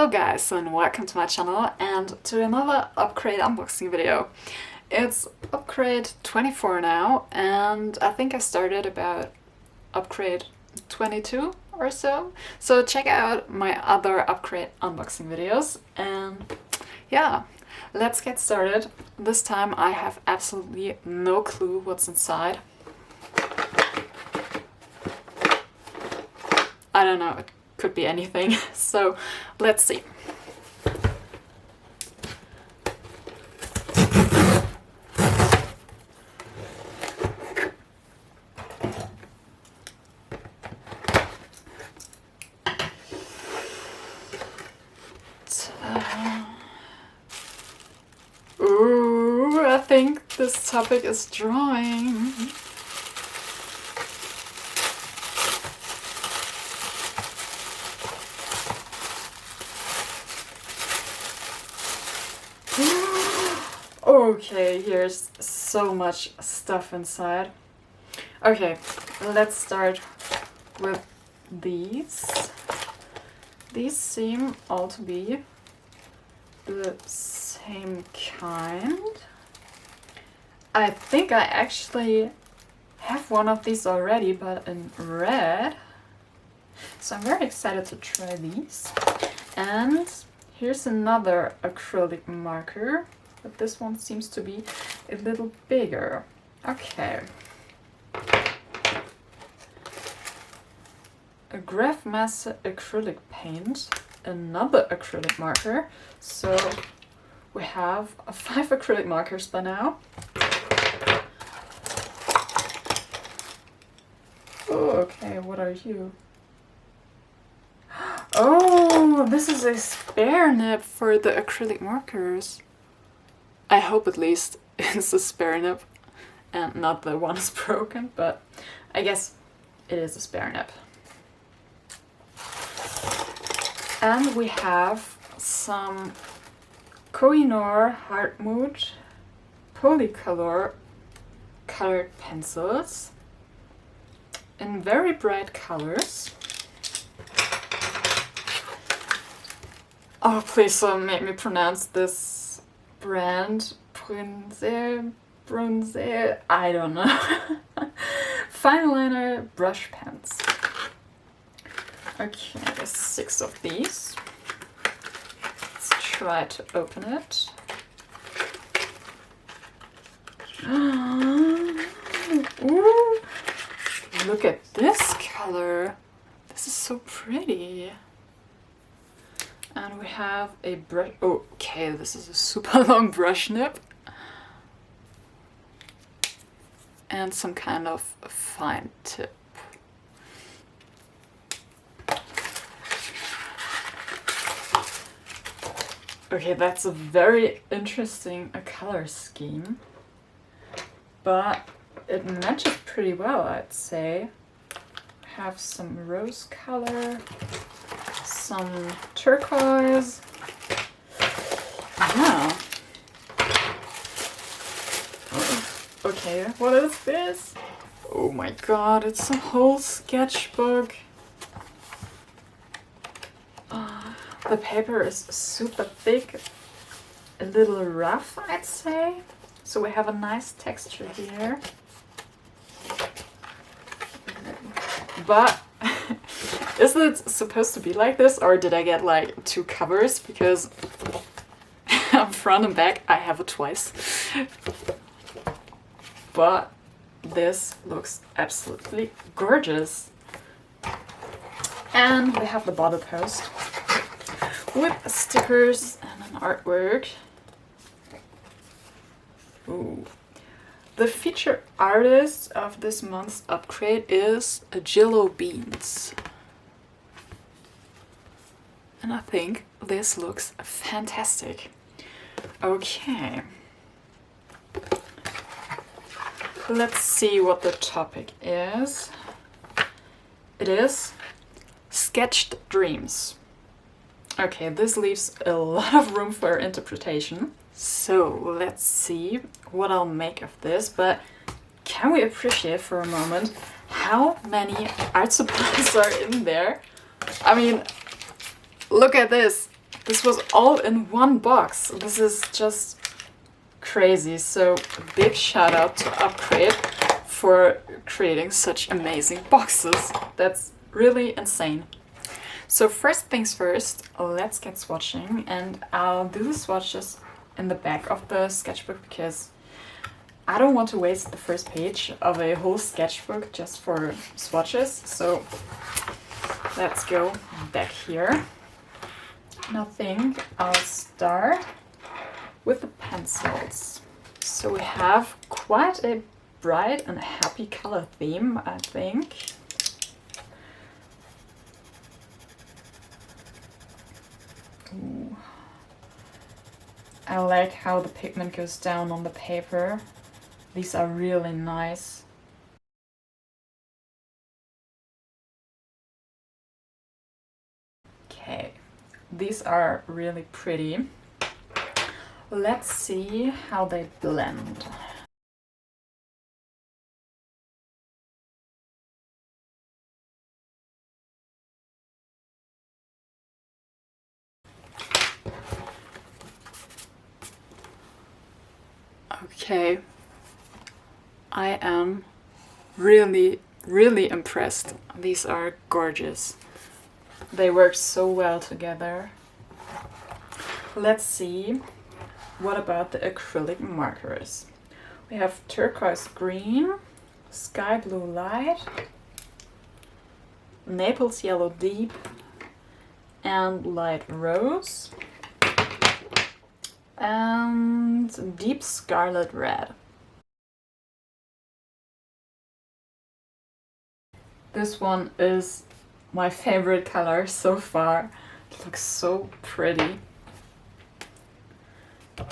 Hello guys, and welcome to my channel and to another Upcrate unboxing video. It's Upcrate 24 now, and I think I started about Upcrate 22 or so. So check out my other Upcrate unboxing videos, and yeah, let's get started. This time I have absolutely no clue what's inside. I don't know, it could be anything, so let's see. Ooh, I think this topic is drawing. Okay, here's so much stuff inside. Okay, let's start with these. These seem all to be the same kind. I think I actually have one of these already, but in red. So I'm very excited to try these. And here's another acrylic marker, but this one seems to be a little bigger. Okay. A Graphmaster Acrylic paint, another acrylic marker. So we have 5 acrylic markers by now. Oh, okay, what are you? Oh, this is a spare nib for the acrylic markers. I hope at least it's a spare nib and not the one is broken, but I guess it is a spare nib. And we have some Koh-i-noor Hardmuth Polycolor colored pencils in very bright colors. Oh, please don't make me pronounce this brand. Bruynzeel, I don't know. Fineliner brush pens. Okay, there's 6 of these. Let's try to open it. Ooh, look at this color. This is so pretty. And we have a brush. Oh, okay, this is a super long brush nib. And some kind of fine tip. Okay, that's a very interesting color scheme. But it matches pretty well, I'd say. Have some rose color. Some turquoise. Yeah. Okay, what is this? Oh my god, it's a whole sketchbook. The paper is super thick, a little rough, I'd say. So we have a nice texture here. But isn't it supposed to be like this, or did I get like 2 covers? Because front and back I have it twice. But this looks absolutely gorgeous. And we have the bottle post with stickers and an artwork. Ooh. The featured artist of this month's Upcrate is LiQWYD. And I think this looks fantastic. Okay. Let's see what the topic is. It is sketched dreams. Okay, this leaves a lot of room for interpretation. So let's see what I'll make of this, but can we appreciate for a moment how many art supplies are in there? I mean, look at this. this was all in one box. This is just crazy. So a big shout out to Upcrate for creating such amazing boxes. That's really insane. So first things first, let's get swatching, and I'll do the swatches in the back of the sketchbook because I don't want to waste the first page of a whole sketchbook just for swatches. So let's go back here. And I think I'll start with the pencils. So we have quite a bright and happy color theme, I think. Ooh. I like how the pigment goes down on the paper. These are really nice. Okay, these are really pretty. Let's see how they blend. Okay, I am really impressed. These are gorgeous. They work so well together. Let's see, what about the acrylic markers? We have turquoise green, sky blue light, naples yellow deep, and light rose, and deep scarlet red. This one is my favorite color so far. It looks so pretty.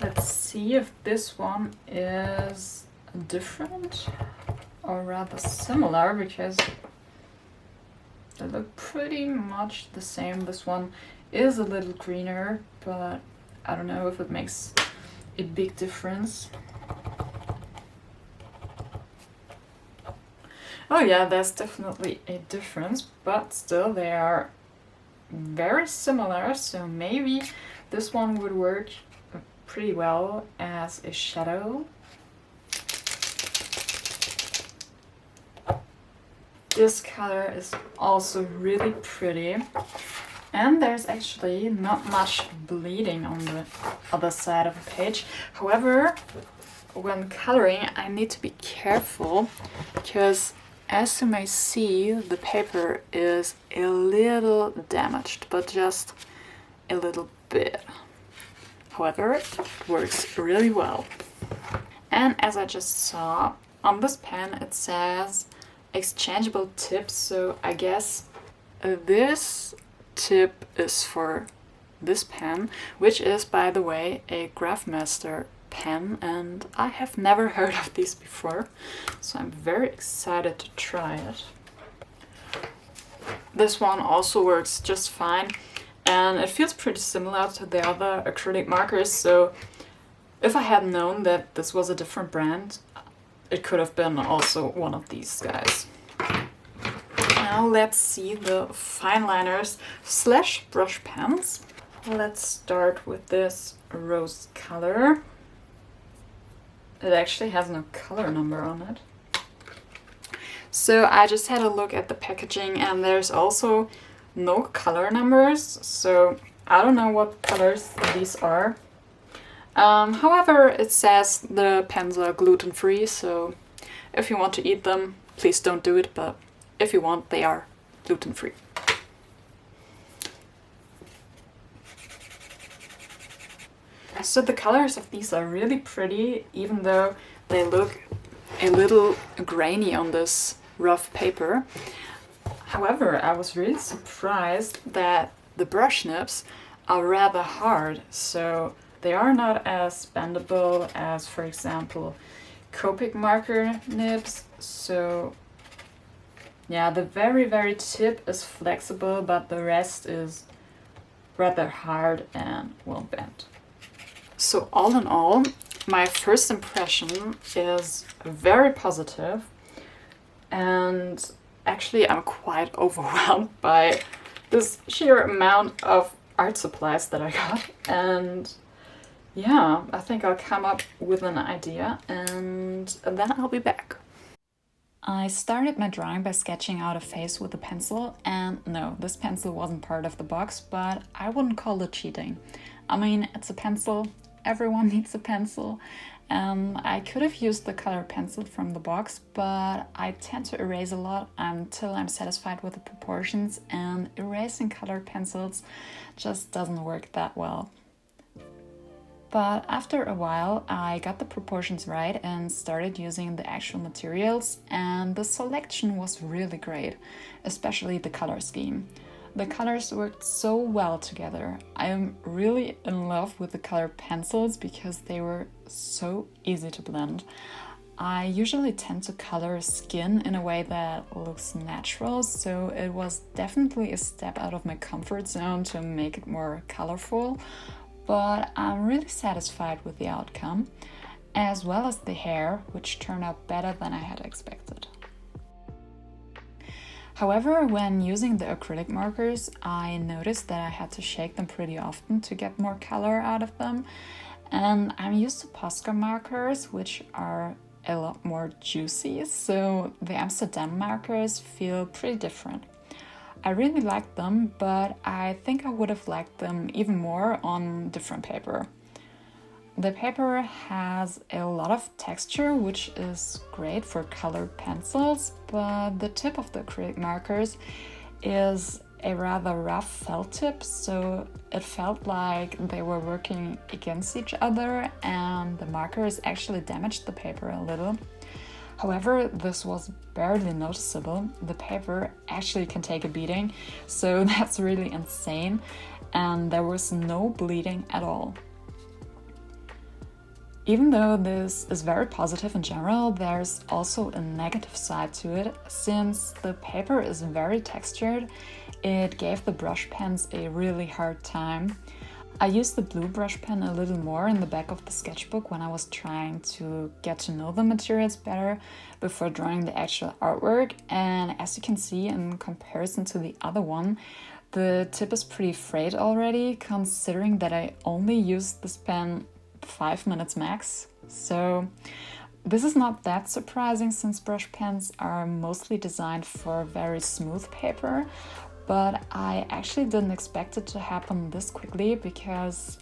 Let's see if this one is different or rather similar, because they look pretty much the same. This one is a little greener, but I don't know if it makes a big difference. Oh yeah, there's definitely a difference, but still they are very similar, so maybe this one would work pretty well as a shadow. This color is also really pretty, and there's actually not much bleeding on the other side of the page. However, when coloring I need to be careful because, as you may see, the paper is a little damaged, but just a little bit. However, it works really well. And as I just saw, on this pen it says exchangeable tips, so I guess this tip is for this pen, which is, by the way, a Graphmaster pen, and I have never heard of these before, so I'm very excited to try it. This one also works just fine, and it feels pretty similar to the other acrylic markers, so if I had known that this was a different brand, it could have been also one of these guys. Now let's see the Fineliners slash brush pens. Let's start with this rose color. It actually has no color number on it. So I just had a look at the packaging, and there's also no color numbers, so I don't know what colors these are. However, it says the pens are gluten-free, so if you want to eat them, please don't do it, but if you want, they are gluten-free. So the colors of these are really pretty, even though they look a little grainy on this rough paper. However, I was really surprised that the brush nibs are rather hard, so they are not as bendable as, for example, Copic marker nibs. So yeah, the very tip is flexible, but the rest is rather hard and won't bend. So all in all, my first impression is very positive, and actually I'm quite overwhelmed by this sheer amount of art supplies that I got, and yeah, I think I'll come up with an idea and then I'll be back. I started my drawing by sketching out a face with a pencil, and no, this pencil wasn't part of the box, but I wouldn't call it cheating. I mean, it's a pencil, everyone needs a pencil. I could have used the color pencil from the box, but I tend to erase a lot until I'm satisfied with the proportions, and erasing colored pencils just doesn't work that well. But after a while, I got the proportions right and started using the actual materials, and the selection was really great, especially the color scheme. The colors worked so well together. I am really in love with the colored pencils because they were so easy to blend. I usually tend to color skin in a way that looks natural, so it was definitely a step out of my comfort zone to make it more colorful. But I'm really satisfied with the outcome, as well as the hair, which turned out better than I had expected. However, when using the acrylic markers, I noticed that I had to shake them pretty often to get more color out of them. And I'm used to Posca markers, which are a lot more juicy, so the Amsterdam markers feel pretty different. I really liked them, but I think I would have liked them even more on different paper. The paper has a lot of texture, which is great for colored pencils, but the tip of the acrylic markers is a rather rough felt tip, so it felt like they were working against each other and the markers actually damaged the paper a little. However, this was barely noticeable. The paper actually can take a beating, so that's really insane, and there was no bleeding at all. Even though this is very positive in general, there's also a negative side to it. Since the paper is very textured, it gave the brush pens a really hard time. I used the blue brush pen a little more in the back of the sketchbook when I was trying to get to know the materials better before drawing the actual artwork, and as you can see in comparison to the other one, the tip is pretty frayed already, considering that I only used this pen 5 minutes max. So this is not that surprising since brush pens are mostly designed for very smooth paper, but I actually didn't expect it to happen this quickly because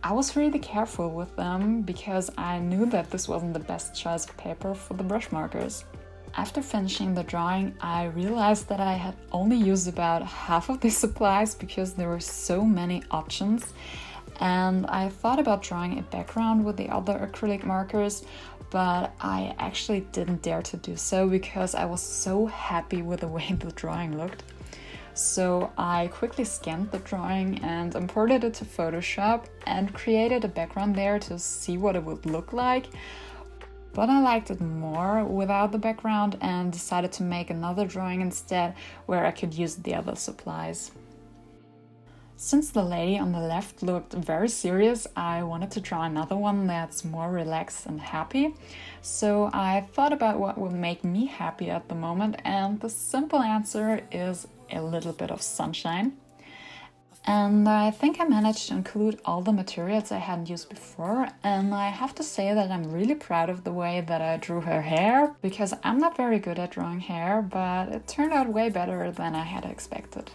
I was really careful with them because I knew that this wasn't the best choice of paper for the brush markers. After finishing the drawing, I realized that I had only used about half of these supplies because there were so many options, and I thought about drawing a background with the other acrylic markers, but I actually didn't dare to do so because I was so happy with the way the drawing looked. So I quickly scanned the drawing and imported it to Photoshop and created a background there to see what it would look like. But I liked it more without the background and decided to make another drawing instead where I could use the other supplies. Since the lady on the left looked very serious, I wanted to draw another one that's more relaxed and happy. So I thought about what would make me happy at the moment, and the simple answer is a little bit of sunshine. And I think I managed to include all the materials I hadn't used before, and I have to say that I'm really proud of the way that I drew her hair, because I'm not very good at drawing hair, but it turned out way better than I had expected.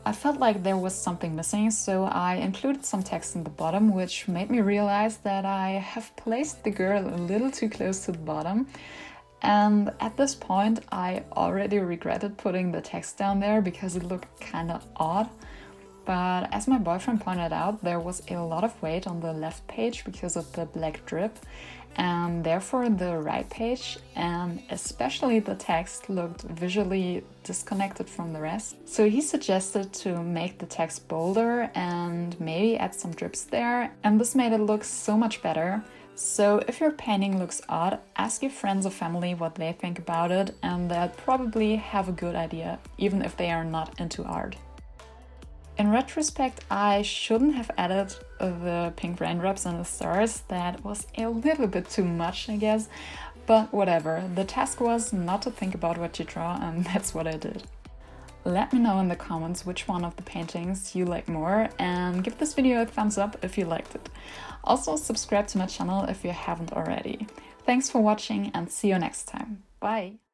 I felt like there was something missing, so I included some text in the bottom, which made me realize that I have placed the girl a little too close to the bottom. And at this point I already regretted putting the text down there because it looked kind of odd. But as my boyfriend pointed out, there was a lot of weight on the left page because of the black drip, and therefore the right page and especially the text looked visually disconnected from the rest. So he suggested to make the text bolder and maybe add some drips there, and this made it look so much better. So if your painting looks odd, ask your friends or family what they think about it, and they'll probably have a good idea, even if they are not into art. In retrospect, I shouldn't have added the pink raindrops and the stars. That was a little bit too much, I guess, but whatever. The task was not to think about what you draw, and that's what I did. Let me know in the comments which one of the paintings you like more, and give this video a thumbs up if you liked it. Also, subscribe to my channel if you haven't already. Thanks for watching and see you next time. Bye!